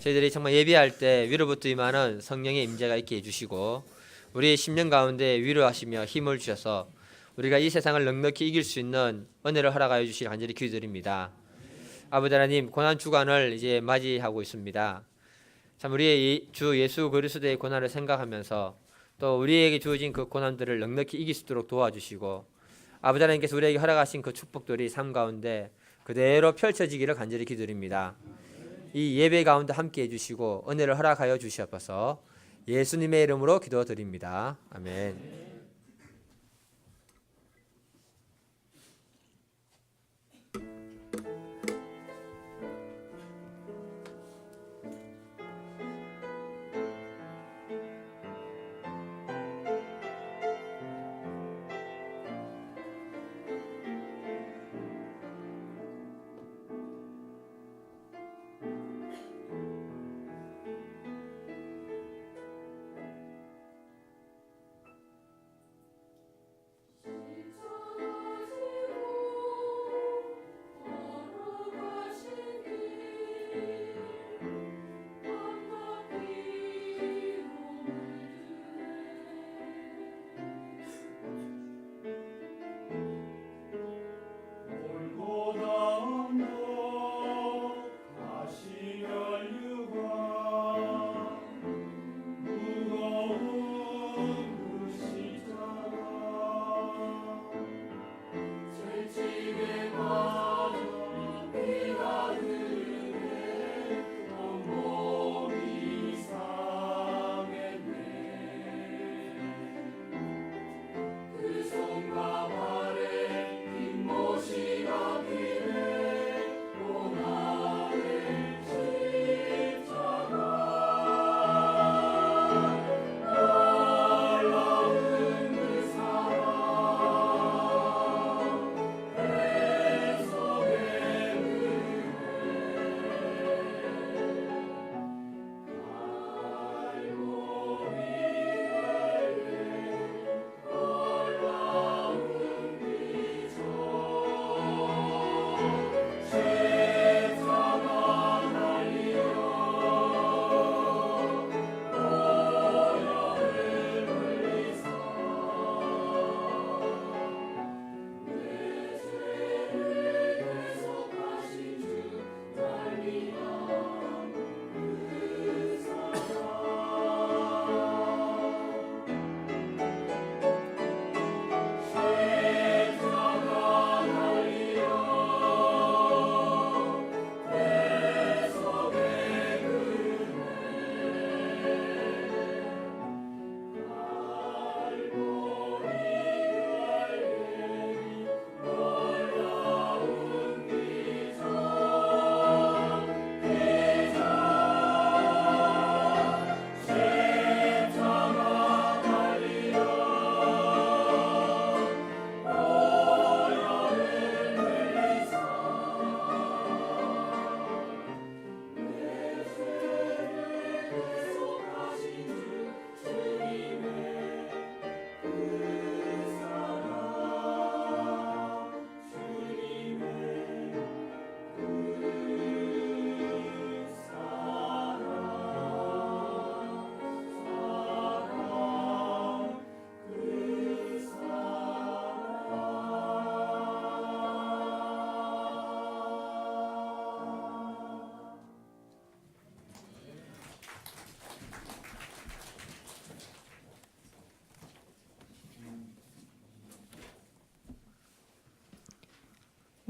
저희들이 정말 예배할 때 위로부터 임하는 성령의 임재가 있게 해주시고 우리의 심령 가운데 위로하시며 힘을 주셔서 우리가 이 세상을 넉넉히 이길 수 있는 은혜를 허락하여 주시길 간절히 기도드립니다. 아버지 하나님, 고난 주간을 이제 맞이하고 있습니다. 참 우리의 주 예수 그리스도의 고난을 생각하면서 또 우리에게 주어진 그 고난들을 넉넉히 이길 수 있도록 도와주시고 아버지 하나님께서 우리에게 허락하신 그 축복들이 삶 가운데 그대로 펼쳐지기를 간절히 기도드립니다. 이 예배 가운데 함께 해주시고 은혜를 허락하여 주시옵소서. 예수님의 이름으로 기도드립니다. 아멘.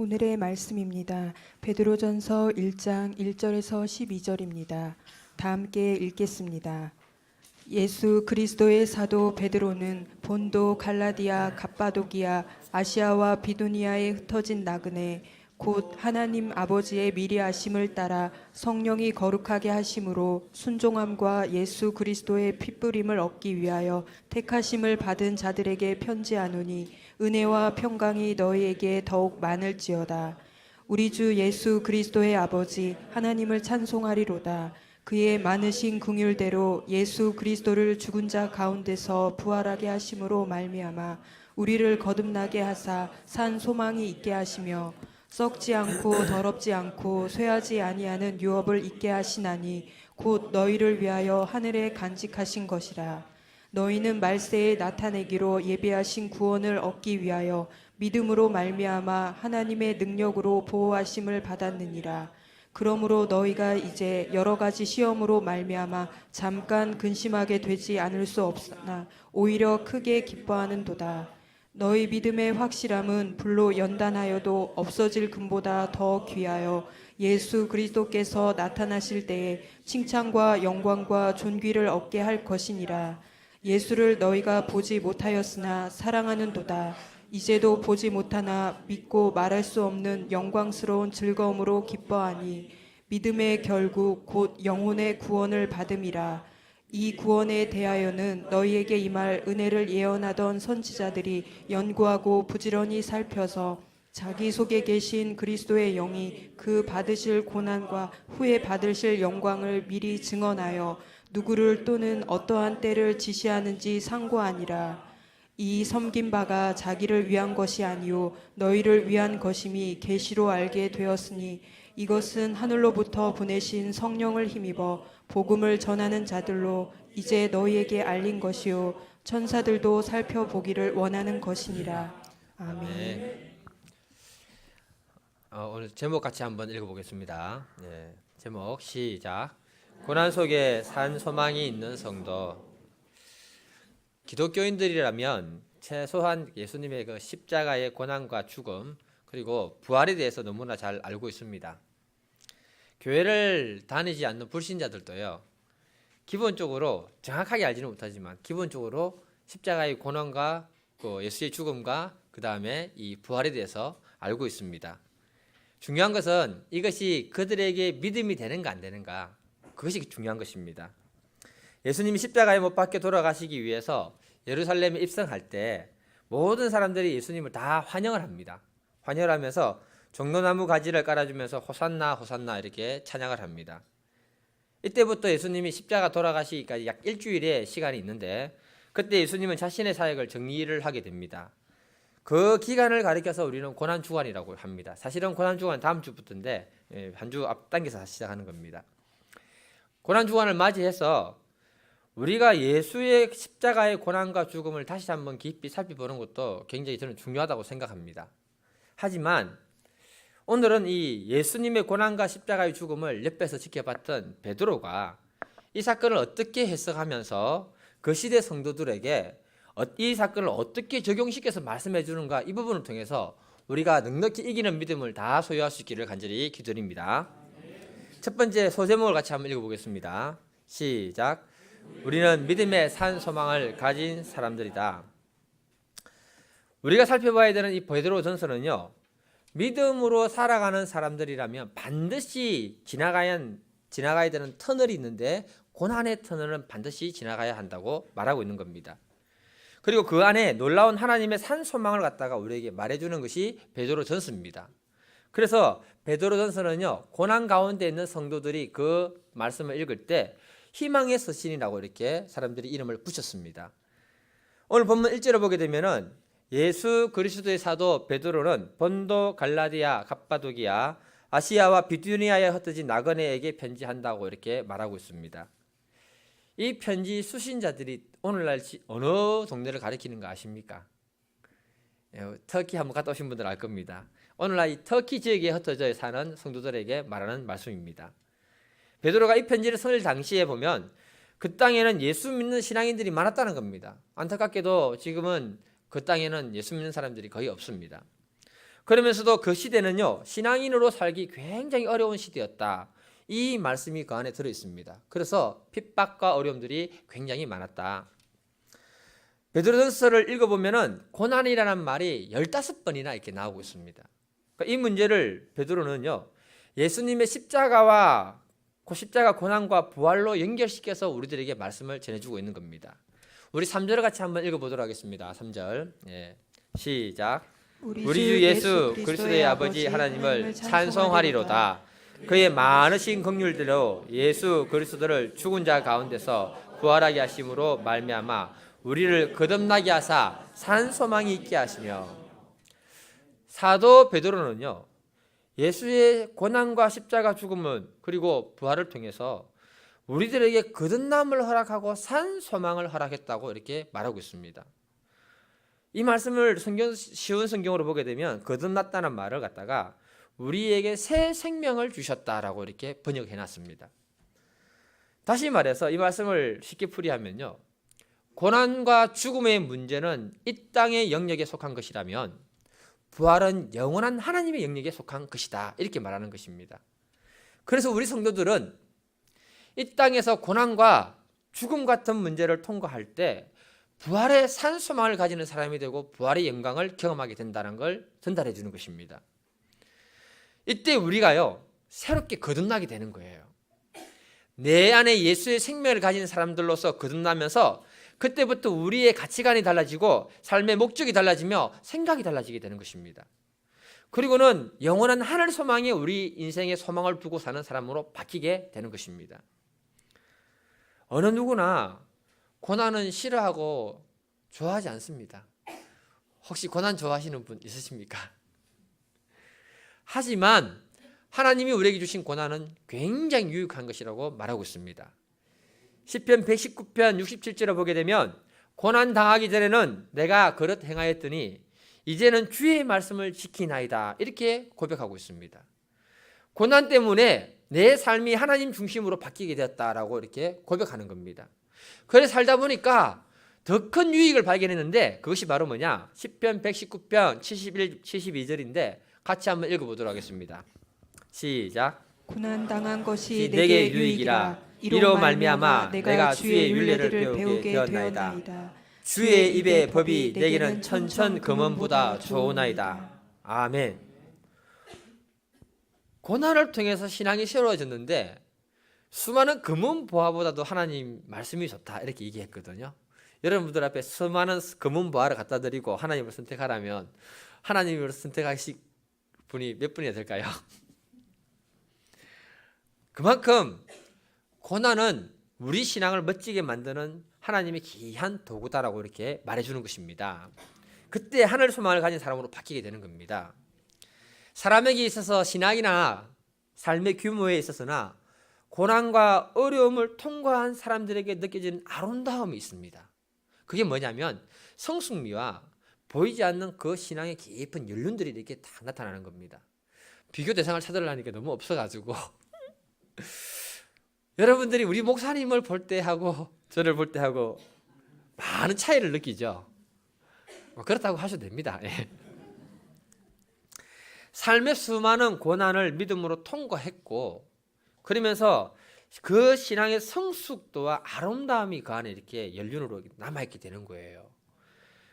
오늘의 말씀입니다. 베드로전서 1장 1절에서 12절입니다. 다 함께 읽겠습니다. 예수 그리스도의 사도 베드로는 본도, 갈라디아, 갑바도기아, 아시아와 비두니아에 흩어진 나그네 곧 하나님 아버지의 미리 하심을 따라 성령이 거룩하게 하심으로 순종함과 예수 그리스도의 핏부림을 얻기 위하여 택하심을 받은 자들에게 편지하노니 은혜와 평강이 너희에게 더욱 많을지어다. 우리 주 예수 그리스도의 아버지 하나님을 찬송하리로다. 그의 많으신 긍휼대로 예수 그리스도를 죽은 자 가운데서 부활하게 하심으로 말미암아 우리를 거듭나게 하사 산 소망이 있게 하시며 썩지 않고 더럽지 않고 쇠하지 아니하는 유업을 있게 하시나니 곧 너희를 위하여 하늘에 간직하신 것이라. 너희는 말세에 나타내기로 예비하신 구원을 얻기 위하여 믿음으로 말미암아 하나님의 능력으로 보호하심을 받았느니라. 그러므로 너희가 이제 여러 가지 시험으로 말미암아 잠깐 근심하게 되지 않을 수 없으나 오히려 크게 기뻐하는도다. 너희 믿음의 확실함은 불로 연단하여도 없어질 금보다 더 귀하여 예수 그리스도께서 나타나실 때에 칭찬과 영광과 존귀를 얻게 할 것이니라. 예수를 너희가 보지 못하였으나 사랑하는도다. 이제도 보지 못하나 믿고 말할 수 없는 영광스러운 즐거움으로 기뻐하니 믿음의 결국 곧 영혼의 구원을 받음이라. 이 구원에 대하여는 너희에게 임할 은혜를 예언하던 선지자들이 연구하고 부지런히 살펴서 자기 속에 계신 그리스도의 영이 그 받으실 고난과 후에 받으실 영광을 미리 증언하여 누구를 또는 어떠한 때를 지시하는지 상고하니라. 이 섬긴 바가 자기를 위한 것이 아니요 너희를 위한 것임이 계시로 알게 되었으니 이것은 하늘로부터 보내신 성령을 힘입어 복음을 전하는 자들로 이제 너희에게 알린 것이요 천사들도 살펴보기를 원하는 것이니라. 아멘. 네. 오늘 제목 같이 한번 읽어보겠습니다. 제목 시작. 고난 속에 산 소망이 있는 성도. 기독교인들이라면 최소한 예수님의 그 십자가의 고난과 죽음 그리고 부활에 대해서 너무나 잘 알고 있습니다. 교회를 다니지 않는 불신자들도요, 기본적으로 정확하게 알지는 못하지만 기본적으로 십자가의 고난과 그 예수의 죽음과 그 다음에 이 부활에 대해서 알고 있습니다. 중요한 것은 이것이 그들에게 믿음이 되는가 안 되는가, 그것이 중요한 것입니다. 예수님이 십자가에 못 박혀 돌아가시기 위해서 예루살렘에 입성할 때 모든 사람들이 예수님을 다 환영을 합니다. 환영을 하면서 종려나무 가지를 깔아주면서 호산나 호산나 이렇게 찬양을 합니다. 이때부터 예수님이 십자가 돌아가시기까지 약 일주일의 시간이 있는데 그때 예수님은 자신의 사역을 정리를 하게 됩니다. 그 기간을 가리켜서 우리는 고난주간이라고 합니다. 사실은 고난주간 다음 주부터인데 한 주 앞당겨서 시작하는 겁니다. 고난주간을 맞이해서 우리가 예수의 십자가의 고난과 죽음을 다시 한번 깊이 살펴보는 것도 굉장히 저는 중요하다고 생각합니다. 하지만 오늘은 이 예수님의 고난과 십자가의 죽음을 옆에서 지켜봤던 베드로가 이 사건을 어떻게 해석하면서 그 시대 성도들에게 이 사건을 어떻게 적용시켜서 말씀해 주는가, 이 부분을 통해서 우리가 넉넉히 이기는 믿음을 다 소유할 수 있기를 간절히 기도드립니다. 첫 번째 소제목을 같이 한번 읽어보겠습니다. 시작. 우리는 믿음의 산 소망을 가진 사람들이다. 우리가 살펴봐야 되는 이 베드로 전서는요, 믿음으로 살아가는 사람들이라면 반드시 지나가야 되는 터널이 있는데 고난의 터널은 반드시 지나가야 한다고 말하고 있는 겁니다. 그리고 그 안에 놀라운 하나님의 산 소망을 갖다가 우리에게 말해주는 것이 베드로 전서입니다. 그래서 베드로 전서는요, 고난 가운데 있는 성도들이 그 말씀을 읽을 때 희망의 서신이라고 이렇게 사람들이 이름을 붙였습니다. 오늘 본문 1절을 보게 되면은 예수 그리스도의 사도 베드로는 본도, 갈라디아, 갑바도기아, 아시아와 비두니아에 흩어진 나그네에게 편지한다고 이렇게 말하고 있습니다. 이 편지 수신자들이 오늘날 어느 동네를 가리키는 거 아십니까? 터키 한번 갔다 오신 분들 알 겁니다. 오늘날 이 터키 지역에 흩어져 사는 성도들에게 말하는 말씀입니다. 베드로가 이 편지를 쓸 당시에 보면 그 땅에는 예수 믿는 신앙인들이 많았다는 겁니다. 안타깝게도 지금은 그 땅에는 예수 믿는 사람들이 거의 없습니다. 그러면서도 그 시대는요, 신앙인으로 살기 굉장히 어려운 시대였다. 이 말씀이 그 안에 들어 있습니다. 그래서 핍박과 어려움들이 굉장히 많았다. 베드로전서를 읽어보면은 고난이라는 말이 15번이나 이렇게 나오고 있습니다. 이 문제를 베드로는요, 예수님의 십자가와 그 십자가 고난과 부활로 연결시켜서 우리들에게 말씀을 전해주고 있는 겁니다. 우리 3절을 같이 한번 읽어보도록 하겠습니다. 3절 시작. 우리 주 예수 그리스도의 아버지 하나님을 찬송하리로다. 그의 많으신 긍휼대로 예수 그리스도를 죽은 자 가운데서 부활하게 하심으로 말미암아 우리를 거듭나게 하사 산 소망이 있게 하시며. 사도 베드로는요, 예수의 고난과 십자가 죽음은 그리고 부활을 통해서 우리들에게 거듭남을 허락하고 산 소망을 허락했다고 이렇게 말하고 있습니다. 이 말씀을 쉬운 성경으로 보게 되면 거듭났다는 말을 갖다가 우리에게 새 생명을 주셨다라고 이렇게 번역해 놨습니다. 다시 말해서 이 말씀을 쉽게 풀이하면요, 고난과 죽음의 문제는 이 땅의 영역에 속한 것이라면 부활은 영원한 하나님의 영역에 속한 것이다, 이렇게 말하는 것입니다. 그래서 우리 성도들은 이 땅에서 고난과 죽음 같은 문제를 통과할 때 부활의 산 소망을 가지는 사람이 되고 부활의 영광을 경험하게 된다는 걸 전달해 주는 것입니다. 이때 우리가요, 새롭게 거듭나게 되는 거예요. 내 안에 예수의 생명을 가진 사람들로서 거듭나면서 그때부터 우리의 가치관이 달라지고 삶의 목적이 달라지며 생각이 달라지게 되는 것입니다. 그리고는 영원한 하늘 소망에 우리 인생의 소망을 두고 사는 사람으로 바뀌게 되는 것입니다. 어느 누구나 고난은 싫어하고 좋아하지 않습니다. 혹시 고난 좋아하시는 분 있으십니까? 하지만 하나님이 우리에게 주신 고난은 굉장히 유익한 것이라고 말하고 있습니다. 시편 119편 67절을 보게 되면 고난 당하기 전에는 내가 그릇 행하였더니 이제는 주의 말씀을 지키나이다, 이렇게 고백하고 있습니다. 고난 때문에 내 삶이 하나님 중심으로 바뀌게 되었다라고 이렇게 고백하는 겁니다. 그래 살다 보니까 더 큰 유익을 발견했는데 그것이 바로 뭐냐? 시편 119편 71, 72절인데 같이 한번 읽어보도록 하겠습니다. 시작. 고난 당한 것이 내게 내게 유익이라. 이로 말미암아 내가 주의 윤례를 배우게 되었나이다. 주의 입의 법이 내게는 천천 금은보다 좋으나이다. 아멘. 고난을 통해서 신앙이 새로워졌는데 수많은 금은 보화보다도 하나님 말씀이 좋다, 이렇게 얘기했거든요. 여러분들 앞에 수많은 금은 보화를 갖다 드리고 하나님을 선택하라면 하나님을 선택하실 분이 몇 분이나 될까요? 그만큼 고난은 우리 신앙을 멋지게 만드는 하나님의 귀한 도구다라고 이렇게 말해주는 것입니다. 그때 하늘 소망을 가진 사람으로 바뀌게 되는 겁니다. 사람에게 있어서 신앙이나 삶의 규모에 있어서나 고난과 어려움을 통과한 사람들에게 느껴지는 아름다움이 있습니다. 그게 뭐냐면 성숙미와 보이지 않는 그 신앙의 깊은 연륜들이 이렇게 다 나타나는 겁니다. 비교 대상을 찾으려니까 너무 없어가지고 여러분들이 우리 목사님을 볼 때 하고 저를 볼 때 하고 많은 차이를 느끼죠. 그렇다고 하셔도 됩니다. 삶의 수많은 고난을 믿음으로 통과했고 그러면서 그 신앙의 성숙도와 아름다움이 그 안에 이렇게 연륜으로 남아있게 되는 거예요.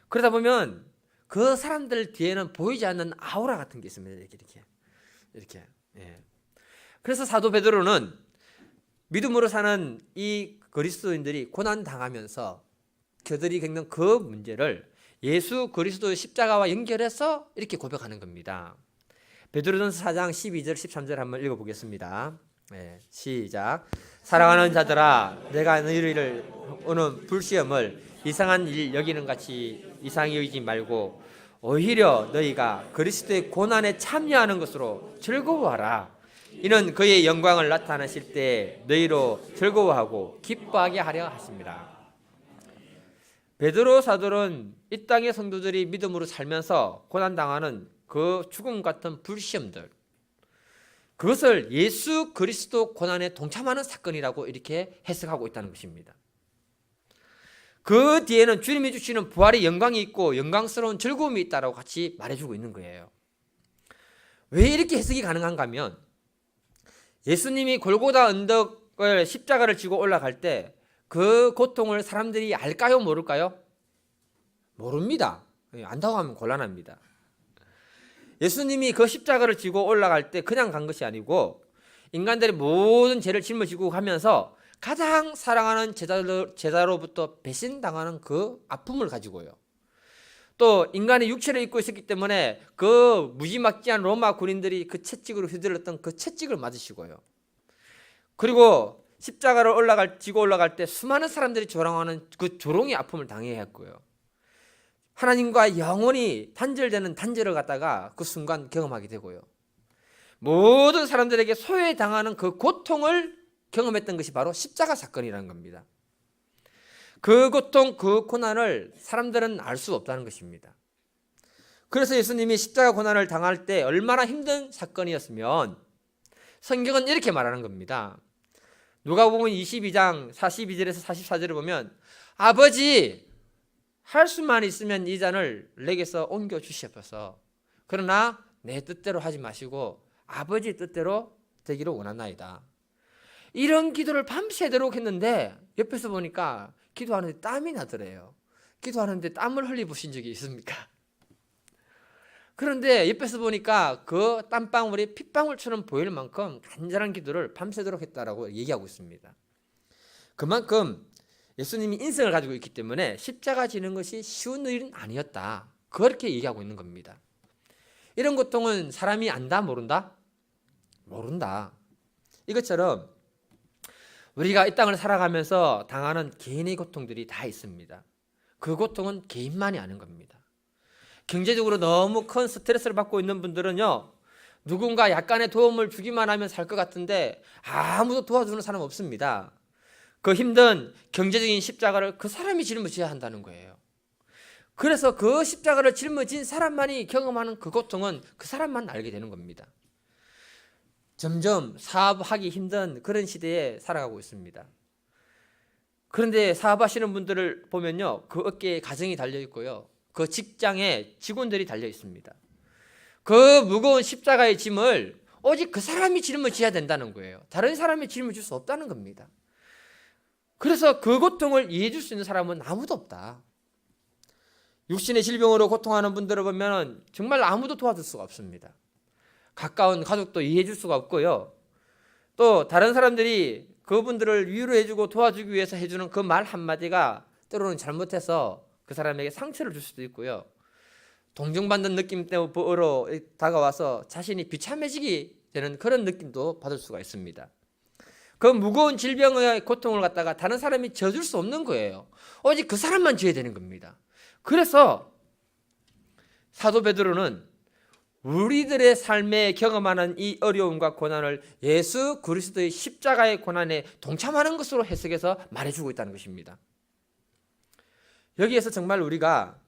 그러다 보면 그 사람들 뒤에는 보이지 않는 아우라 같은 게 있습니다. 이렇게. 예. 그래서 사도 베드로는 믿음으로 사는 이 그리스도인들이 고난 당하면서 그들이 겪는 그 문제를 예수 그리스도의 십자가와 연결해서 이렇게 고백하는 겁니다. 베드로전서 4장 12절 13절 한번 읽어보겠습니다. 네, 시작. 사랑하는 자들아, 내가 너희를 오는 불시험을 이상한 일 여기는 같이 이상히 여기지 말고 오히려 너희가 그리스도의 고난에 참여하는 것으로 즐거워하라. 이는 그의 영광을 나타내실 때 너희로 즐거워하고 기뻐하게 하려 하십니다. 베드로 사도는 이 땅의 성도들이 믿음으로 살면서 고난당하는 그 죽음 같은 불시험들, 그것을 예수 그리스도 고난에 동참하는 사건이라고 이렇게 해석하고 있다는 것입니다. 그 뒤에는 주님이 주시는 부활의 영광이 있고 영광스러운 즐거움이 있다고 같이 말해주고 있는 거예요. 왜 이렇게 해석이 가능한가 하면 예수님이 골고다 언덕을 십자가를 지고 올라갈 때 그 고통을 사람들이 알까요, 모를까요? 모릅니다. 안다고 하면 곤란합니다. 예수님이 그 십자가를 지고 올라갈 때 그냥 간 것이 아니고 인간들의 모든 죄를 짊어지고 가면서 가장 사랑하는 제자로부터 배신당하는 그 아픔을 가지고요. 또 인간의 육체를 입고 있었기 때문에 그 무지막지한 로마 군인들이 그 채찍으로 휘둘렀던 그 채찍을 맞으시고요. 그리고 십자가를 지고 올라갈 때 수많은 사람들이 조롱하는 그 조롱의 아픔을 당해야 했고요. 하나님과 영원히 단절되는 단절을 갖다가 그 순간 경험하게 되고요. 모든 사람들에게 소외당하는 그 고통을 경험했던 것이 바로 십자가 사건이라는 겁니다. 그 고통, 그 고난을 사람들은 알 수 없다는 것입니다. 그래서 예수님이 십자가 고난을 당할 때 얼마나 힘든 사건이었으면 성경은 이렇게 말하는 겁니다. 누가복음 22장 42절에서 44절을 보면 아버지 할 수만 있으면 이 잔을 내게서 옮겨 주시옵소서. 그러나 내 뜻대로 하지 마시고 아버지 뜻대로 되기를 원하나이다. 이런 기도를 밤새도록 했는데 옆에서 보니까 기도하는데 땀이 나더래요. 기도하는데 땀을 흘려보신 적이 있습니까? 그런데 옆에서 보니까 그 땀방울이 핏방울처럼 보일 만큼 간절한 기도를 밤새도록 했다라고 얘기하고 있습니다. 그만큼 예수님이 인성을 가지고 있기 때문에 십자가 지는 것이 쉬운 일은 아니었다. 그렇게 얘기하고 있는 겁니다. 이런 고통은 사람이 안다 모른다? 모른다. 이것처럼 우리가 이 땅을 살아가면서 당하는 개인의 고통들이 다 있습니다. 그 고통은 개인만이 아는 겁니다. 경제적으로 너무 큰 스트레스를 받고 있는 분들은요, 누군가 약간의 도움을 주기만 하면 살 것 같은데 아무도 도와주는 사람 없습니다. 그 힘든 경제적인 십자가를 그 사람이 짊어져야 한다는 거예요. 그래서 그 십자가를 짊어진 사람만이 경험하는 그 고통은 그 사람만 알게 되는 겁니다. 점점 사업하기 힘든 그런 시대에 살아가고 있습니다. 그런데 사업하시는 분들을 보면요, 그 어깨에 가정이 달려 있고요, 그 직장에 직원들이 달려 있습니다. 그 무거운 십자가의 짐을 오직 그 사람이 짊어져야 된다는 거예요. 다른 사람이 짊어질 수 없다는 겁니다. 그래서 그 고통을 이해해 줄 수 있는 사람은 아무도 없다. 육신의 질병으로 고통하는 분들을 보면 정말 아무도 도와줄 수가 없습니다. 가까운 가족도 이해해 줄 수가 없고요, 또 다른 사람들이 그분들을 위로해주고 도와주기 위해서 해주는 그 말 한마디가 때로는 잘못해서 그 사람에게 상처를 줄 수도 있고요, 동정받는 느낌으로 다가와서 자신이 비참해지게 되는 그런 느낌도 받을 수가 있습니다. 그 무거운 질병의 고통을 갖다가 다른 사람이 져줄 수 없는 거예요. 오직 그 사람만 져야 되는 겁니다. 그래서 사도 베드로는 우리들의 삶에 경험하는 이 어려움과 고난을 예수 그리스도의 십자가의 고난에 동참하는 것으로 해석해서 말해주고 있다는 것입니다. 여기에서 정말 우리가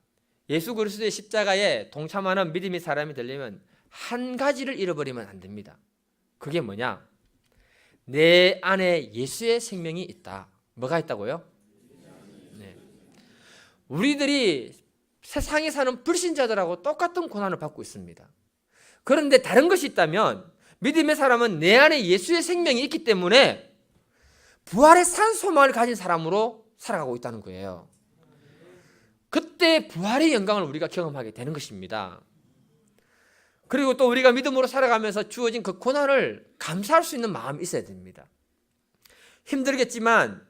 예수 그리스도의 십자가에 동참하는 믿음의 사람이 되려면 한 가지를 잃어버리면 안 됩니다. 그게 뭐냐? 내 안에 예수의 생명이 있다. 뭐가 있다고요? 네. 우리들이 세상에 사는 불신자들하고 똑같은 고난을 받고 있습니다. 그런데 다른 것이 있다면 믿음의 사람은 내 안에 예수의 생명이 있기 때문에 부활의 산 소망을 가진 사람으로 살아가고 있다는 거예요. 그때 부활의 영광을 우리가 경험하게 되는 것입니다. 그리고 또 우리가 믿음으로 살아가면서 주어진 그 고난을 감사할 수 있는 마음이 있어야 됩니다. 힘들겠지만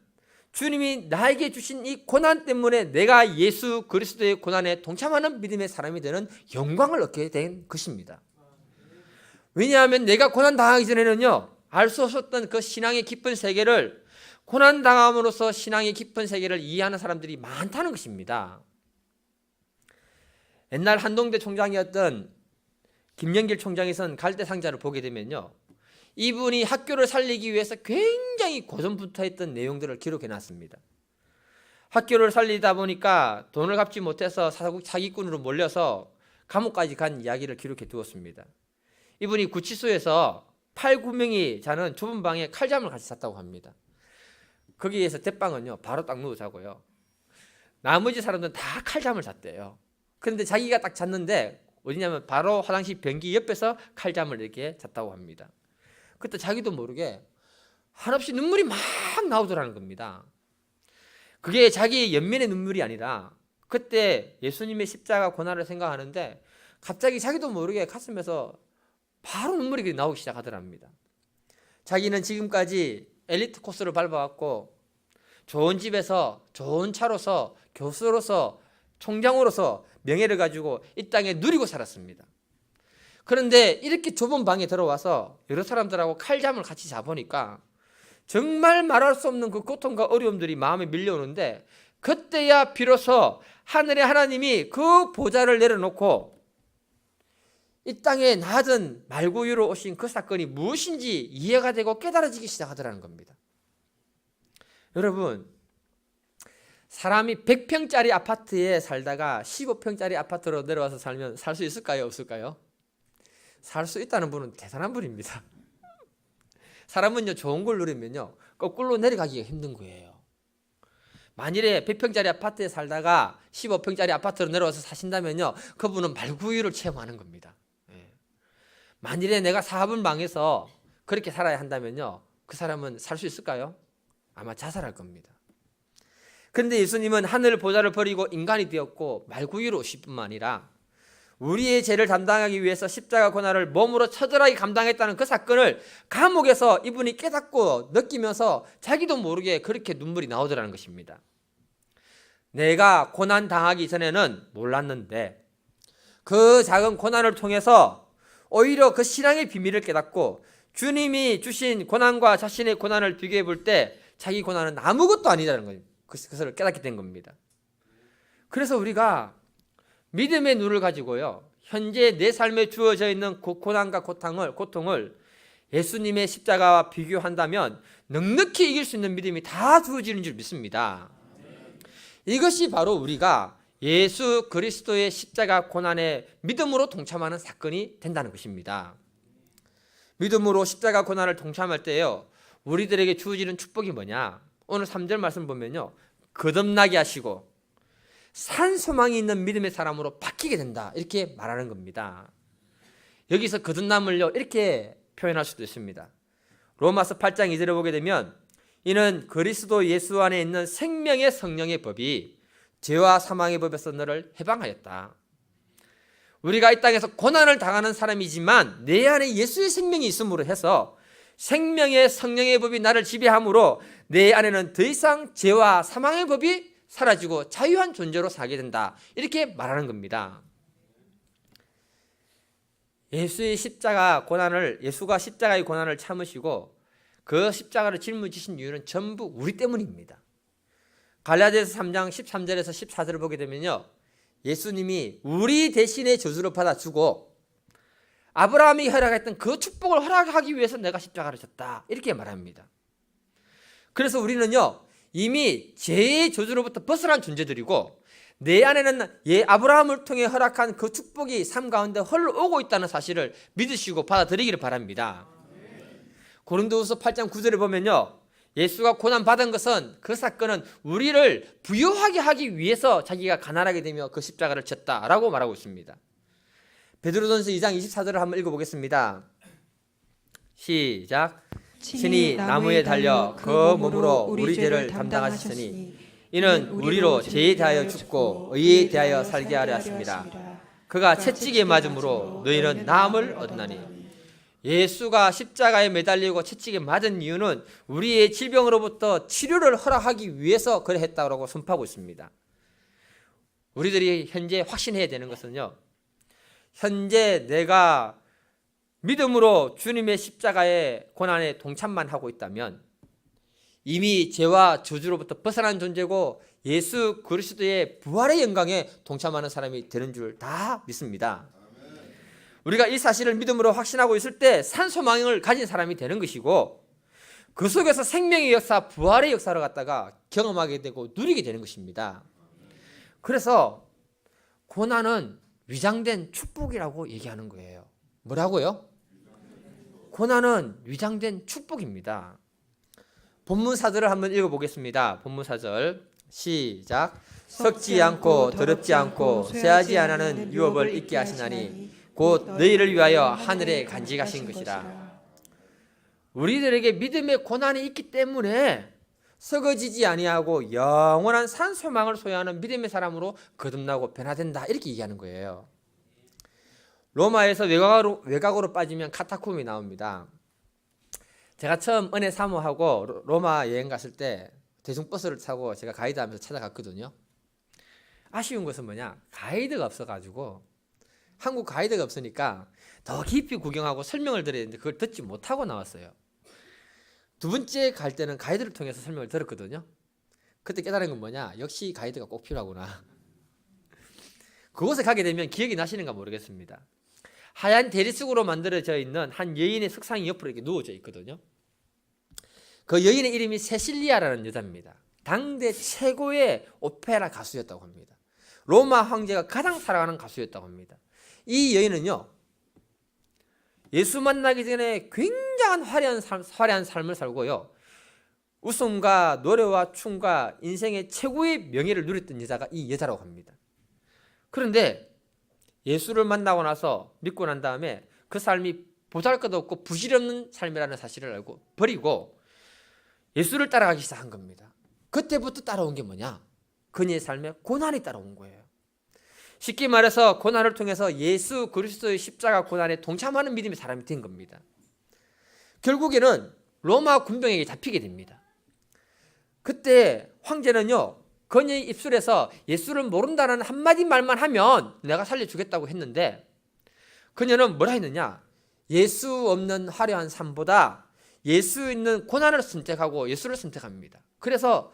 주님이 나에게 주신 이 고난 때문에 내가 예수 그리스도의 고난에 동참하는 믿음의 사람이 되는 영광을 얻게 된 것입니다. 왜냐하면 내가 고난 당하기 전에는요, 알 수 없었던 그 신앙의 깊은 세계를 고난 당함으로써 신앙의 깊은 세계를 이해하는 사람들이 많다는 것입니다. 옛날 한동대 총장이었던 김영길 총장에선 갈대상자를 보게 되면요, 이분이 학교를 살리기 위해서 굉장히 고전부터했던 내용들을 기록해 놨습니다. 학교를 살리다 보니까 돈을 갚지 못해서 사기꾼으로 몰려서 감옥까지 간 이야기를 기록해 두었습니다. 이분이 구치소에서 8, 9명이 자는 좁은 방에 칼잠을 같이 잤다고 합니다. 거기에서 대빵은요, 바로 딱 누워 자고요, 나머지 사람들은 다 칼잠을 잤대요. 그런데 자기가 딱 잤는데 어디냐면 바로 화장실 변기 옆에서 칼잠을 이렇게 잤다고 합니다. 그때 자기도 모르게 한없이 눈물이 막 나오더라는 겁니다. 그게 자기의 연민의 눈물이 아니라 그때 예수님의 십자가 고난을 생각하는데 갑자기 자기도 모르게 가슴에서 바로 눈물이 나오기 시작하더랍니다. 자기는 지금까지 엘리트 코스를 밟아왔고 좋은 집에서 좋은 차로서 교수로서 총장으로서 명예를 가지고 이 땅에 누리고 살았습니다. 그런데 이렇게 좁은 방에 들어와서 여러 사람들하고 칼잠을 같이 자보니까 정말 말할 수 없는 그 고통과 어려움들이 마음에 밀려오는데 그때야 비로소 하늘의 하나님이 그 보좌를 내려놓고 이 땅에 나던 말구 위로 오신 그 사건이 무엇인지 이해가 되고 깨달아지기 시작하더라는 겁니다. 여러분, 사람이 100평짜리 아파트에 살다가 15평짜리 아파트로 내려와서 살면 살 수 있을까요? 없을까요? 살 수 있다는 분은 대단한 분입니다. 사람은요, 좋은 걸 누리면요, 거꾸로 내려가기가 힘든 거예요. 만일에 100평짜리 아파트에 살다가 15평짜리 아파트로 내려와서 사신다면요, 그분은 말구유를 체험하는 겁니다. 만일에 내가 사업을 망해서 그렇게 살아야 한다면요, 그 사람은 살 수 있을까요? 아마 자살할 겁니다. 그런데 예수님은 하늘 보좌를 버리고 인간이 되었고 말구유로 오실 뿐만 아니라 우리의 죄를 담당하기 위해서 십자가 고난을 몸으로 처절하게 감당했다는 그 사건을 감옥에서 이분이 깨닫고 느끼면서 자기도 모르게 그렇게 눈물이 나오더라는 것입니다. 내가 고난 당하기 전에는 몰랐는데 그 작은 고난을 통해서 오히려 그 신앙의 비밀을 깨닫고 주님이 주신 고난과 자신의 고난을 비교해 볼 때 자기 고난은 아무것도 아니라는 거예요. 그것을 깨닫게 된 겁니다. 그래서 우리가 믿음의 눈을 가지고요, 현재 내 삶에 주어져 있는 고난과 고통을 예수님의 십자가와 비교한다면 넉넉히 이길 수 있는 믿음이 다 주어지는 줄 믿습니다. 이것이 바로 우리가 예수 그리스도의 십자가 고난에 믿음으로 동참하는 사건이 된다는 것입니다. 믿음으로 십자가 고난을 동참할 때요, 우리들에게 주어지는 축복이 뭐냐? 오늘 3절 말씀 보면요, 거듭나게 하시고 산 소망이 있는 믿음의 사람으로 바뀌게 된다, 이렇게 말하는 겁니다. 여기서 거듭남을요, 이렇게 표현할 수도 있습니다. 로마서 8장 2절에 보게 되면 이는 그리스도 예수 안에 있는 생명의 성령의 법이 죄와 사망의 법에서 너를 해방하였다. 우리가 이 땅에서 고난을 당하는 사람이지만 내 안에 예수의 생명이 있음으로 해서 생명의 성령의 법이 나를 지배함으로 내 안에는 더 이상 죄와 사망의 법이 사라지고 자유한 존재로 살게 된다, 이렇게 말하는 겁니다. 예수가 십자가의 고난을 참으시고 그 십자가를 짊어지신 이유는 전부 우리 때문입니다. 갈라디아서 3장 13절에서 14절을 보게 되면요, 예수님이 우리 대신에 저주를 받아주고 아브라함이 허락했던 그 축복을 허락하기 위해서 내가 십자가를 졌다, 이렇게 말합니다. 그래서 우리는요, 이미 죄의 저주로부터 벗어난 존재들이고 내 안에는 아브라함을 통해 허락한 그 축복이 삶 가운데 흘러오고 있다는 사실을 믿으시고 받아들이기를 바랍니다. 고린도후서 8장 9절에 보면요, 예수가 고난받은 것은 그 사건은 우리를 부유하게 하기 위해서 자기가 가난하게 되며 그 십자가를 졌다라고 말하고 있습니다. 베드로전서 2장 24절을 한번 읽어보겠습니다. 시작. 신이 나무에 달려 그 몸으로 우리 죄를 담당하셨으니 이는 우리로 죄에 대하여 죽고 의에 대하여 살게 하려 하십니다. 그가 채찍에 맞음으로 너희는 나음을 얻나니. 예수가 십자가에 매달리고 채찍에 맞은 이유는 우리의 질병으로부터 치료를 허락하기 위해서 그래 했다고 선포하고 있습니다. 우리들이 현재 확신해야 되는 것은요, 현재 내가 믿음으로 주님의 십자가의 고난에 동참만 하고 있다면 이미 죄와 저주로부터 벗어난 존재고 예수 그리스도의 부활의 영광에 동참하는 사람이 되는 줄 다 믿습니다. 우리가 이 사실을 믿음으로 확신하고 있을 때 산소망을 가진 사람이 되는 것이고 그 속에서 생명의 역사, 부활의 역사를 갖다가 경험하게 되고 누리게 되는 것입니다. 그래서 고난은 위장된 축복이라고 얘기하는 거예요. 뭐라고요? 고난은 위장된 축복입니다. 본문 사절을 한번 읽어보겠습니다. 본문 사절 시작. 썩지 않고 더럽지 않고 쇠하지 않는 유업을 있게 하시나니 곧 너희를 위하여 하늘에 간직하신 것이라. 우리들에게 믿음의 고난이 있기 때문에 썩어지지 아니하고 영원한 산소망을 소유하는 믿음의 사람으로 거듭나고 변화된다, 이렇게 얘기하는 거예요. 로마에서 외곽으로 빠지면 카타콤이 나옵니다. 제가 처음 은혜 사모하고 로마 여행 갔을 때 대중버스를 타고 제가 가이드하면서 찾아갔거든요. 아쉬운 것은 뭐냐, 가이드가 없어가지고, 한국 가이드가 없으니까 더 깊이 구경하고 설명을 드려야 되는데 그걸 듣지 못하고 나왔어요. 두 번째 갈 때는 가이드를 통해서 설명을 들었거든요. 그때 깨달은 건 뭐냐, 역시 가이드가 꼭 필요하구나. 그곳에 가게 되면 기억이 나시는가 모르겠습니다. 하얀 대리석으로 만들어져 있는 한 여인의 석상이 옆으로 이렇게 누워져 있거든요. 그 여인의 이름이 세실리아라는 여자입니다. 당대 최고의 오페라 가수였다고 합니다. 로마 황제가 가장 사랑하는 가수였다고 합니다. 이 여인은요, 예수 만나기 전에 굉장한 화려한 삶을 살고요, 웃음과 노래와 춤과 인생의 최고의 명예를 누렸던 여자가 이 여자라고 합니다. 그런데 예수를 만나고 나서 믿고 난 다음에 그 삶이 보잘것없고 부질없는 삶이라는 사실을 알고 버리고 예수를 따라가기 시작한 겁니다. 그때부터 따라온 게 뭐냐? 그녀의 삶에 고난이 따라온 거예요. 쉽게 말해서 고난을 통해서 예수 그리스도의 십자가 고난에 동참하는 믿음의 사람이 된 겁니다. 결국에는 로마 군병에게 잡히게 됩니다. 그때 황제는요, 그녀의 입술에서 예수를 모른다는 한마디 말만 하면 내가 살려주겠다고 했는데, 그녀는 뭐라 했느냐? 예수 없는 화려한 삶보다 예수 있는 고난을 선택하고 예수를 선택합니다. 그래서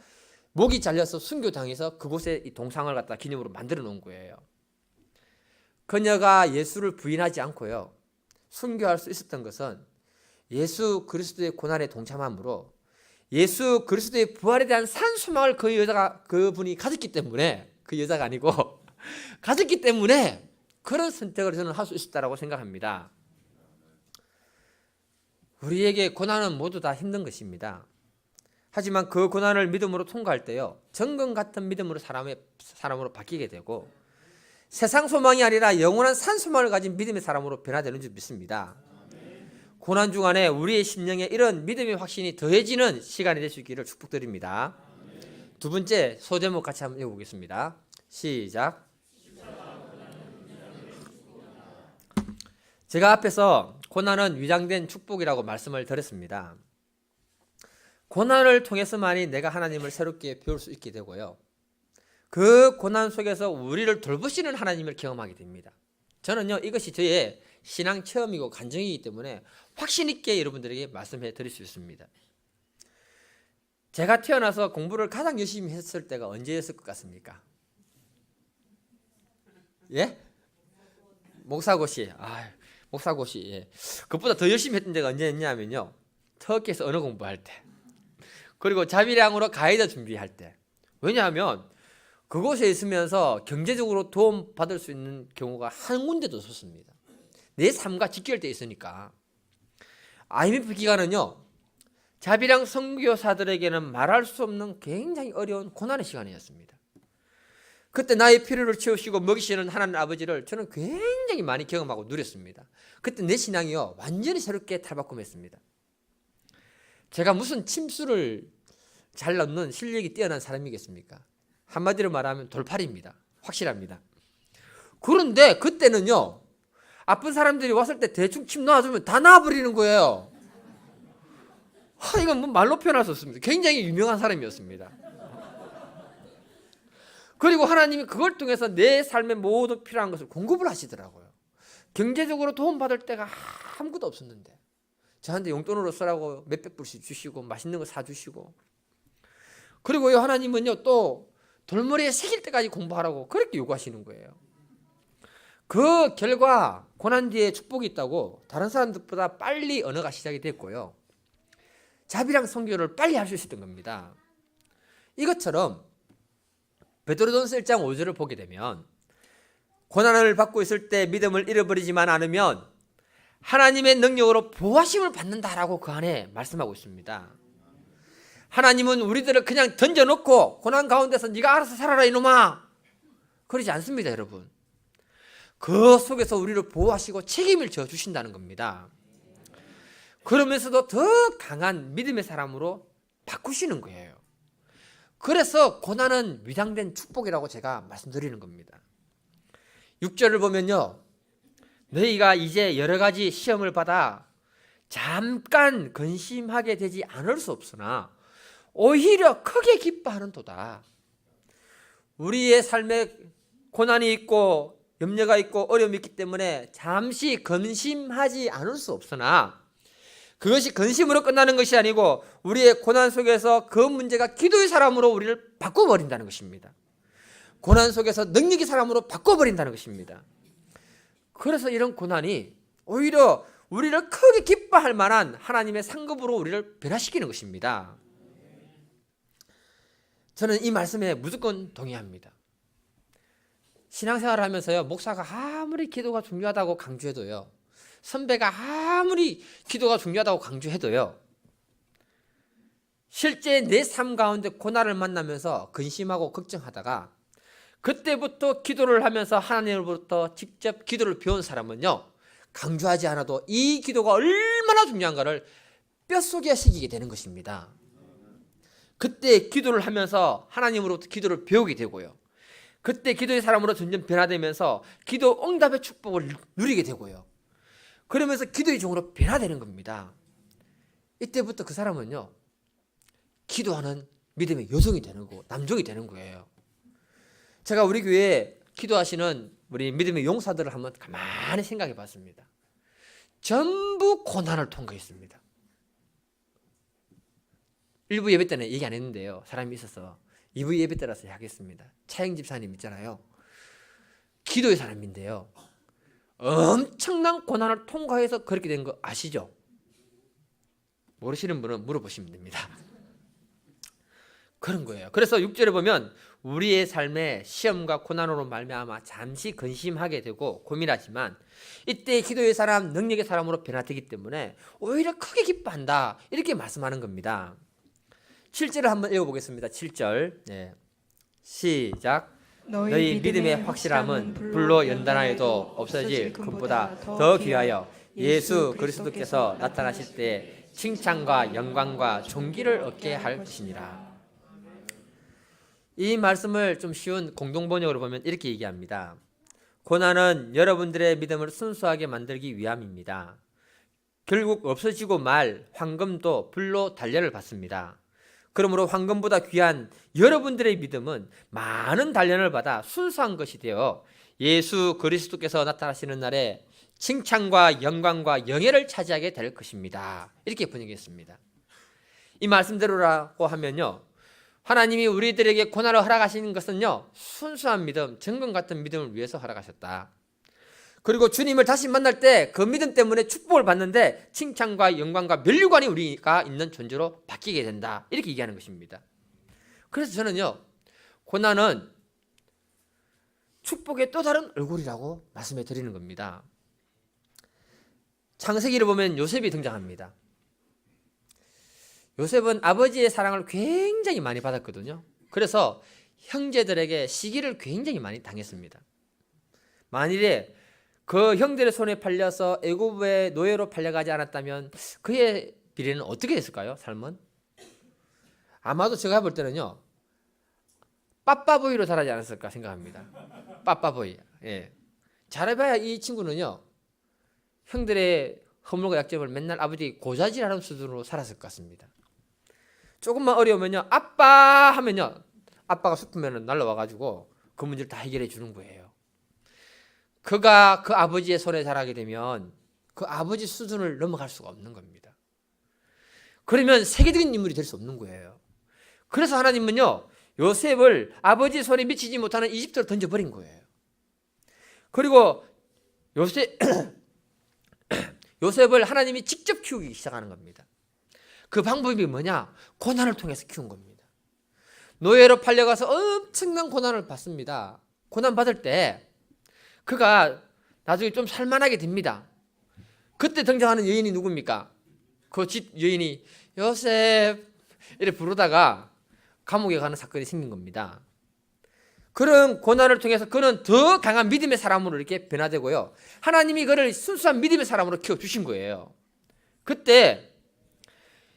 목이 잘려서 순교당해서 그곳에 이 동상을 갖다 기념으로 만들어 놓은 거예요. 그녀가 예수를 부인하지 않고요, 순교할 수 있었던 것은 예수 그리스도의 고난에 동참함으로 예수 그리스도의 부활에 대한 산소망을 그분이 가졌기 때문에, 그 여자가 아니고 가졌기 때문에 그런 선택을 저는 할 수 있었다고 생각합니다. 우리에게 고난은 모두 다 힘든 것입니다. 하지만 그 고난을 믿음으로 통과할 때요, 정금 같은 믿음으로 사람으로 바뀌게 되고 세상 소망이 아니라 영원한 산 소망을 가진 믿음의 사람으로 변화되는 줄 믿습니다. 고난 중간에 우리의 심령에 이런 믿음의 확신이 더해지는 시간이 될 수 있기를 축복드립니다. 두 번째 소제목 같이 한번 읽어보겠습니다. 시작. 제가 앞에서 고난은 위장된 축복이라고 말씀을 드렸습니다. 고난을 통해서만이 내가 하나님을 새롭게 배울 수 있게 되고요, 그 고난 속에서 우리를 돌보시는 하나님을 경험하게 됩니다. 저는요, 이것이 저의 신앙 체험이고 간증이기 때문에 확신 있게 여러분들에게 말씀해 드릴 수 있습니다. 제가 태어나서 공부를 가장 열심히 했을 때가 언제였을 것 같습니까? 예? 목사고시. 목사고시. 예. 그것보다 더 열심히 했던 때가 언제였냐면요, 터키에서 언어 공부할 때, 그리고 자비량으로 가이드 준비할 때. 왜냐하면 그곳에 있으면서 경제적으로 도움 받을 수 있는 경우가 한 군데도 없었습니다. 내 삶과 직결되어 있으니까. IMF 기간은요, 자비랑 선교사들에게는 말할 수 없는 굉장히 어려운 고난의 시간이었습니다. 그때 나의 필요를 채우시고 먹이시는 하나님 아버지를 저는 굉장히 많이 경험하고 누렸습니다. 그때 내 신앙이요, 완전히 새롭게 탈바꿈했습니다. 제가 무슨 침수를 잘 넣는 실력이 뛰어난 사람이겠습니까? 한마디로 말하면 돌팔입니다. 확실합니다. 그런데 그때는요, 아픈 사람들이 왔을 때 대충 침 놔주면 다 나아버리는 거예요. 이건 뭐 말로 표현할 수 없습니다. 굉장히 유명한 사람이었습니다. 그리고 하나님이 그걸 통해서 내 삶의 모든 필요한 것을 공급을 하시더라고요. 경제적으로 도움받을 때가 아무것도 없었는데 저한테 용돈으로 쓰라고 몇백 불씩 주시고 맛있는 거 사주시고, 그리고요, 하나님은요, 또 돌머리에 새길 때까지 공부하라고 그렇게 요구하시는 거예요. 그 결과 고난 뒤에 축복이 있다고 다른 사람들보다 빨리 언어가 시작이 됐고요, 자비랑 선교를 빨리 할 수 있었던 겁니다. 이것처럼 베드로전서 1장 5절을 보게 되면 고난을 받고 있을 때 믿음을 잃어버리지만 않으면 하나님의 능력으로 보호하심을 받는다라고 그 안에 말씀하고 있습니다. 하나님은 우리들을 그냥 던져놓고 고난 가운데서 네가 알아서 살아라 이놈아, 그러지 않습니다. 여러분, 그 속에서 우리를 보호하시고 책임을 져주신다는 겁니다. 그러면서도 더 강한 믿음의 사람으로 바꾸시는 거예요. 그래서 고난은 위장된 축복이라고 제가 말씀드리는 겁니다. 6절을 보면요, 너희가 이제 여러 가지 시험을 받아 잠깐 근심하게 되지 않을 수 없으나 오히려 크게 기뻐하는도다. 우리의 삶에 고난이 있고 염려가 있고 어려움이 있기 때문에 잠시 근심하지 않을 수 없으나 그것이 근심으로 끝나는 것이 아니고 우리의 고난 속에서 그 문제가 기도의 사람으로 우리를 바꿔버린다는 것입니다. 고난 속에서 능력의 사람으로 바꿔버린다는 것입니다. 그래서 이런 고난이 오히려 우리를 크게 기뻐할 만한 하나님의 상급으로 우리를 변화시키는 것입니다. 저는 이 말씀에 무조건 동의합니다. 신앙생활을 하면서요, 목사가 아무리 기도가 중요하다고 강조해도요, 선배가 아무리 기도가 중요하다고 강조해도요, 실제 내 삶 가운데 고난을 만나면서 근심하고 걱정하다가 그때부터 기도를 하면서 하나님으로부터 직접 기도를 배운 사람은요, 강조하지 않아도 이 기도가 얼마나 중요한가를 뼛속에 새기게 되는 것입니다. 그때 기도를 하면서 하나님으로부터 기도를 배우게 되고요, 그때 기도의 사람으로 점점 변화되면서 기도 응답의 축복을 누리게 되고요, 그러면서 기도의 종으로 변화되는 겁니다. 이때부터 그 사람은요, 기도하는 믿음의 여종이 되는 거고 남종이 되는 거예요. 제가 우리 교회에 기도하시는 우리 믿음의 용사들을 한번 가만히 생각해 봤습니다. 전부 고난을 통과했습니다. 일부 예배 때는 얘기 안 했는데요, 사람이 있어서 2부 예배 때라서 하겠습니다. 차영 집사님 있잖아요, 기도의 사람인데요, 엄청난 고난을 통과해서 그렇게 된 거 아시죠? 모르시는 분은 물어보시면 됩니다. 그런 거예요. 그래서 6절에 보면 우리의 삶에 시험과 고난으로 말미암아 잠시 근심하게 되고 고민하지만 이때 기도의 사람, 능력의 사람으로 변화되기 때문에 오히려 크게 기뻐한다, 이렇게 말씀하는 겁니다. 7절을 한번 읽어보겠습니다. 7절, 네. 시작. 너희 믿음의 확실함은 불로 연단하여도 없어질 금보다 더 귀하여 예수 그리스도께서 나타나실 때 칭찬과 영광과 존귀를 얻게 할 것이니라. 이 말씀을 좀 쉬운 공동번역으로 보면 이렇게 얘기합니다. 고난은 여러분들의 믿음을 순수하게 만들기 위함입니다. 결국 없어지고 말 황금도 불로 단련을 받습니다. 그러므로 황금보다 귀한 여러분들의 믿음은 많은 단련을 받아 순수한 것이 되어 예수 그리스도께서 나타나시는 날에 칭찬과 영광과 영예를 차지하게 될 것입니다. 이렇게 번역했습니다. 이 말씀대로라고 하면요, 하나님이 우리들에게 고난을 허락하시는 것은요, 순수한 믿음, 정금 같은 믿음을 위해서 허락하셨다. 그리고 주님을 다시 만날 때 그 믿음 때문에 축복을 받는데 칭찬과 영광과 면류관이 우리가 있는 존재로 바뀌게 된다, 이렇게 얘기하는 것입니다. 그래서 저는요, 고난은 축복의 또 다른 얼굴이라고 말씀해 드리는 겁니다. 창세기를 보면 요셉이 등장합니다. 요셉은 아버지의 사랑을 굉장히 많이 받았거든요. 그래서 형제들에게 시기를 굉장히 많이 당했습니다. 만일에 그 형들의 손에 팔려서 애굽의 노예로 팔려가지 않았다면 그의 미래는 어떻게 됐을까요? 삶은? 아마도 제가 볼 때는요, 빠빠보이로 자라지 않았을까 생각합니다. 빠빠보이. 예. 잘해봐야 이 친구는요, 형들의 허물과 약점을 맨날 아버지 고자질하는 수준으로 살았을 것 같습니다. 조금만 어려우면요, 아빠 하면요, 아빠가 슬프면 날라와가지고 그 문제를 다 해결해 주는 거예요. 그가 그 아버지의 손에 자라게 되면 그 아버지 수준을 넘어갈 수가 없는 겁니다. 그러면 세계적인 인물이 될 수 없는 거예요. 그래서 하나님은요, 요셉을 아버지 손에 미치지 못하는 이집트로 던져버린 거예요. 그리고 요셉을 하나님이 직접 키우기 시작하는 겁니다. 그 방법이 뭐냐? 고난을 통해서 키운 겁니다. 노예로 팔려가서 엄청난 고난을 받습니다. 고난 받을 때 그가 나중에 좀 살만하게 됩니다. 그때 등장하는 여인이 누굽니까? 그 집 여인이 요셉 이렇게 부르다가 감옥에 가는 사건이 생긴 겁니다. 그런 고난을 통해서 그는 더 강한 믿음의 사람으로 이렇게 변화되고요, 하나님이 그를 순수한 믿음의 사람으로 키워주신 거예요. 그때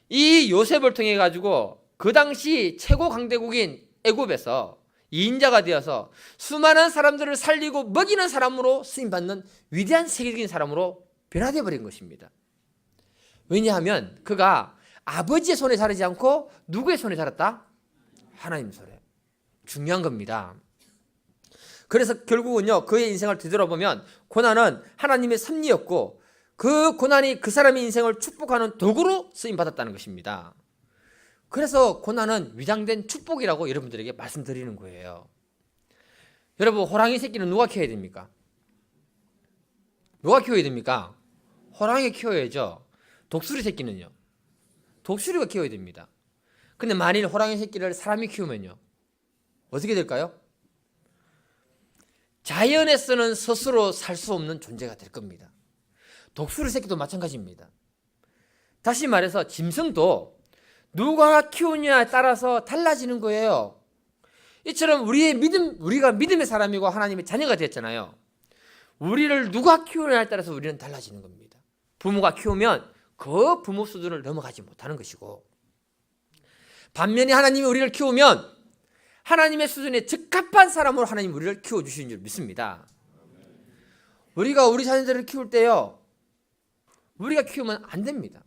이 요셉을 통해 가지고 그 당시 최고 강대국인 애굽에서 2인자가 되어서 수많은 사람들을 살리고 먹이는 사람으로 쓰임받는 위대한 세계적인 사람으로 변화되어 버린 것입니다. 왜냐하면 그가 아버지의 손에 자르지 않고 누구의 손에 자랐다? 하나님 손에. 중요한 겁니다. 그래서 결국은요, 그의 인생을 되돌아보면 고난은 하나님의 섭리였고 그 고난이 그 사람의 인생을 축복하는 도구로 쓰임받았다는 것입니다. 그래서 고난은 위장된 축복이라고 여러분들에게 말씀드리는 거예요. 여러분, 호랑이 새끼는 누가 키워야 됩니까? 누가 키워야 됩니까? 호랑이가 키워야죠. 독수리 새끼는요? 독수리가 키워야 됩니다. 근데 만일 호랑이 새끼를 사람이 키우면요? 어떻게 될까요? 자연에서는 스스로 살 수 없는 존재가 될 겁니다. 독수리 새끼도 마찬가지입니다. 다시 말해서 짐승도 누가 키우냐에 따라서 달라지는 거예요. 이처럼 우리가 믿음의 사람이고 하나님의 자녀가 됐잖아요. 우리를 누가 키우냐에 따라서 우리는 달라지는 겁니다. 부모가 키우면 그 부모 수준을 넘어가지 못하는 것이고, 반면에 하나님이 우리를 키우면 하나님의 수준에 적합한 사람으로 하나님 우리를 키워주시는 줄 믿습니다. 우리가 우리 자녀들을 키울 때요, 우리가 키우면 안 됩니다.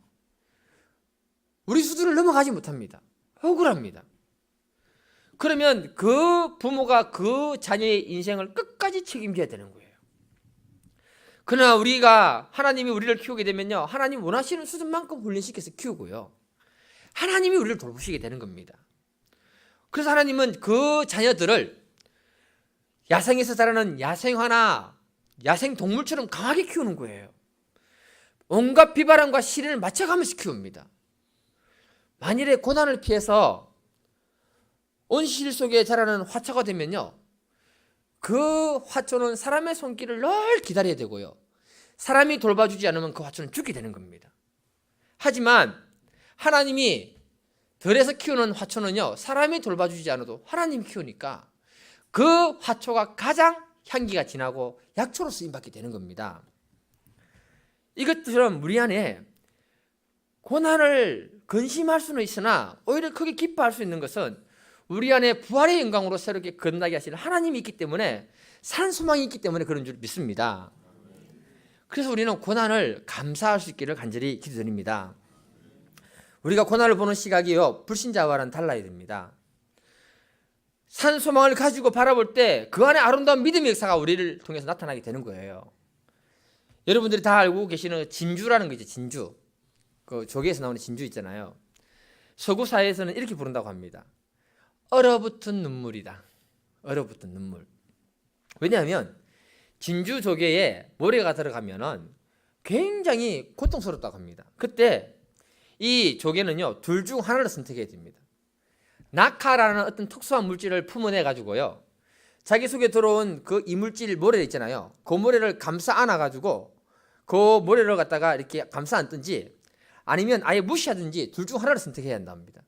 우리 수준을 넘어가지 못합니다. 억울합니다. 그러면 그 부모가 그 자녀의 인생을 끝까지 책임져야 되는 거예요. 그러나 하나님이 우리를 키우게 되면요, 하나님 원하시는 수준만큼 훈련시켜서 키우고요, 하나님이 우리를 돌보시게 되는 겁니다. 그래서 하나님은 그 자녀들을 야생에서 자라는 야생화나 야생동물처럼 강하게 키우는 거예요. 온갖 비바람과 시련을 맞춰가면서 키웁니다. 만일에 고난을 피해서 온실 속에 자라는 화초가 되면요, 그 화초는 사람의 손길을 늘 기다려야 되고요, 사람이 돌봐주지 않으면 그 화초는 죽게 되는 겁니다. 하지만 하나님이 들에서 키우는 화초는요, 사람이 돌봐주지 않아도 하나님이 키우니까 그 화초가 가장 향기가 진하고 약초로 쓰임받게 되는 겁니다. 이것처럼 우리 안에 고난을 근심할 수는 있으나 오히려 크게 기뻐할 수 있는 것은 우리 안에 부활의 영광으로 새롭게 거듭나게 하시는 하나님이 있기 때문에, 산 소망이 있기 때문에 그런 줄 믿습니다. 그래서 우리는 고난을 감사할 수 있기를 간절히 기도드립니다. 우리가 고난을 보는 시각이요, 불신자와는 달라야 됩니다. 산 소망을 가지고 바라볼 때 그 안에 아름다운 믿음의 역사가 우리를 통해서 나타나게 되는 거예요. 여러분들이 다 알고 계시는 진주라는 거 있죠. 진주. 그 조개에서 나오는 진주 있잖아요. 서구 사회에서는 이렇게 부른다고 합니다. 얼어붙은 눈물이다. 얼어붙은 눈물. 왜냐하면 진주 조개에 모래가 들어가면은 굉장히 고통스럽다고 합니다. 그때 이 조개는요, 둘 중 하나를 선택해야 됩니다. 낙하라는 어떤 특수한 물질을 품어내 가지고요, 자기 속에 들어온 그 이물질 모래 있잖아요, 그 모래를 감싸 안아 가지고 그 모래를 갖다가 이렇게 감싸 안든지 아니면 아예 무시하든지 둘 중 하나를 선택해야 한답니다.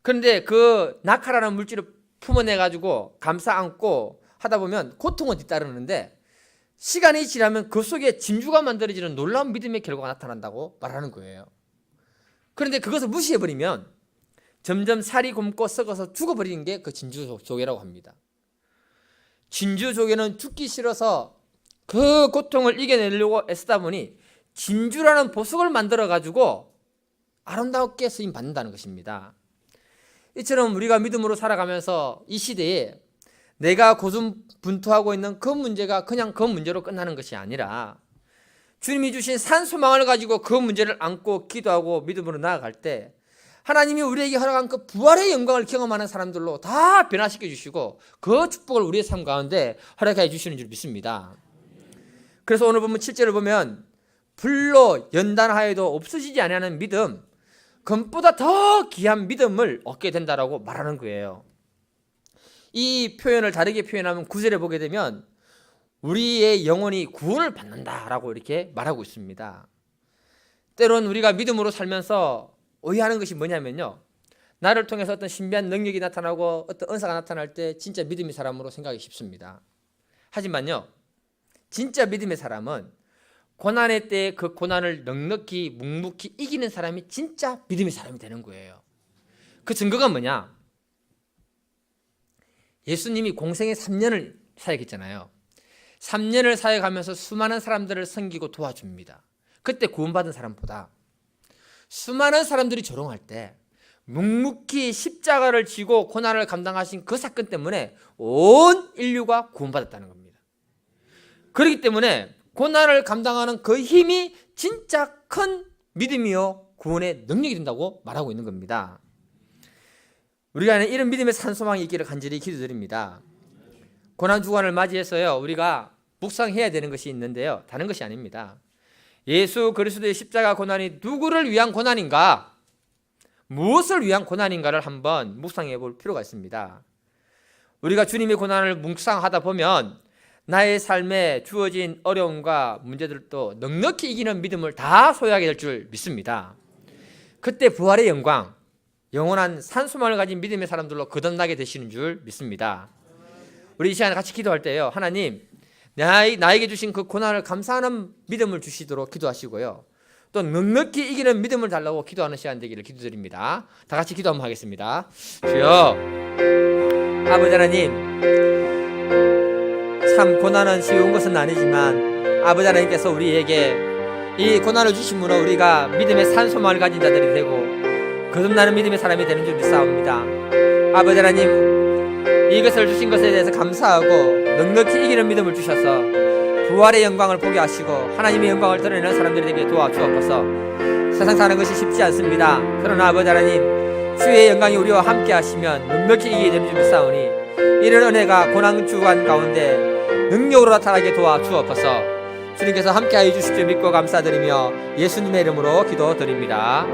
그런데 그 낙하라는 물질을 품어내 가지고 감싸 안고 하다 보면 고통은 뒤따르는데, 시간이 지나면 그 속에 진주가 만들어지는 놀라운 믿음의 결과가 나타난다고 말하는 거예요. 그런데 그것을 무시해버리면 점점 살이 굼고 썩어서 죽어버리는 게 그 진주 조개라고 합니다. 진주 조개는 죽기 싫어서 그 고통을 이겨내려고 애쓰다 보니 진주라는 보석을 만들어 가지고 아름답게 쓰임 받는다는 것입니다. 이처럼 우리가 믿음으로 살아가면서 이 시대에 내가 고군분투하고 있는 그 문제가 그냥 그 문제로 끝나는 것이 아니라, 주님이 주신 산 소망을 가지고 그 문제를 안고 기도하고 믿음으로 나아갈 때 하나님이 우리에게 허락한 그 부활의 영광을 경험하는 사람들로 다 변화시켜 주시고 그 축복을 우리의 삶 가운데 허락해 주시는 줄 믿습니다. 그래서 오늘 보면 7절을 보면 불로 연단하여도 없어지지 아니하는 믿음, 금보다 더 귀한 믿음을 얻게 된다라고 말하는 거예요. 이 표현을 다르게 표현하면 9절에 보게 되면 우리의 영혼이 구원을 받는다라고 이렇게 말하고 있습니다. 때론 우리가 믿음으로 살면서 오해하는 것이 뭐냐면요, 나를 통해서 어떤 신비한 능력이 나타나고 어떤 은사가 나타날 때 진짜 믿음의 사람으로 생각하기 쉽습니다. 하지만요, 진짜 믿음의 사람은 고난의 때에 그 고난을 넉넉히 묵묵히 이기는 사람이 진짜 믿음의 사람이 되는 거예요. 그 증거가 뭐냐? 예수님이 공생에 3년을 사역했잖아요. 3년을 사역하면서 수많은 사람들을 섬기고 도와줍니다. 그때 구원받은 사람보다 수많은 사람들이 조롱할 때 묵묵히 십자가를 지고 고난을 감당하신 그 사건 때문에 온 인류가 구원받았다는 겁니다. 그렇기 때문에 고난을 감당하는 그 힘이 진짜 큰 믿음이요 구원의 능력이 된다고 말하고 있는 겁니다. 우리가 안에 이런 믿음의 산소망이 있기를 간절히 기도드립니다. 고난 주간을 맞이해서요, 우리가 묵상해야 되는 것이 있는데요, 다른 것이 아닙니다. 예수 그리스도의 십자가 고난이 누구를 위한 고난인가, 무엇을 위한 고난인가를 한번 묵상해 볼 필요가 있습니다. 우리가 주님의 고난을 묵상하다 보면 나의 삶에 주어진 어려움과 문제들도 넉넉히 이기는 믿음을 다 소유하게 될 줄 믿습니다. 그때 부활의 영광, 영원한 산소망을 가진 믿음의 사람들로 거듭나게 되시는 줄 믿습니다. 우리 이 시간에 같이 기도할 때요, 하나님 나에게 주신 그 고난을 감사하는 믿음을 주시도록 기도하시고요, 또 넉넉히 이기는 믿음을 달라고 기도하는 시간 되기를 기도드립니다. 다 같이 기도 한번 하겠습니다. 주여, 아버지 하나님, 참 고난은 쉬운 것은 아니지만 아버지 하나님께서 우리에게 이 고난을 주심으로 우리가 믿음의 산소망을 가진 자들이 되고 거듭나는 믿음의 사람이 되는 줄 믿사옵니다. 아버지 하나님, 이것을 주신 것에 대해서 감사하고 넉넉히 이기는 믿음을 주셔서 부활의 영광을 보게 하시고 하나님의 영광을 드러내는 사람들이 되게 도와주옵소서. 세상 사는 것이 쉽지 않습니다. 그러나 아버지 하나님, 주의 영광이 우리와 함께 하시면 넉넉히 이기게 되는 줄 믿사오니 이런 은혜가 고난 주간 가운데 능력으로 나타나게 도와주옵소서. 주님께서 함께하여 주실 줄 믿고 감사드리며 예수님의 이름으로 기도드립니다.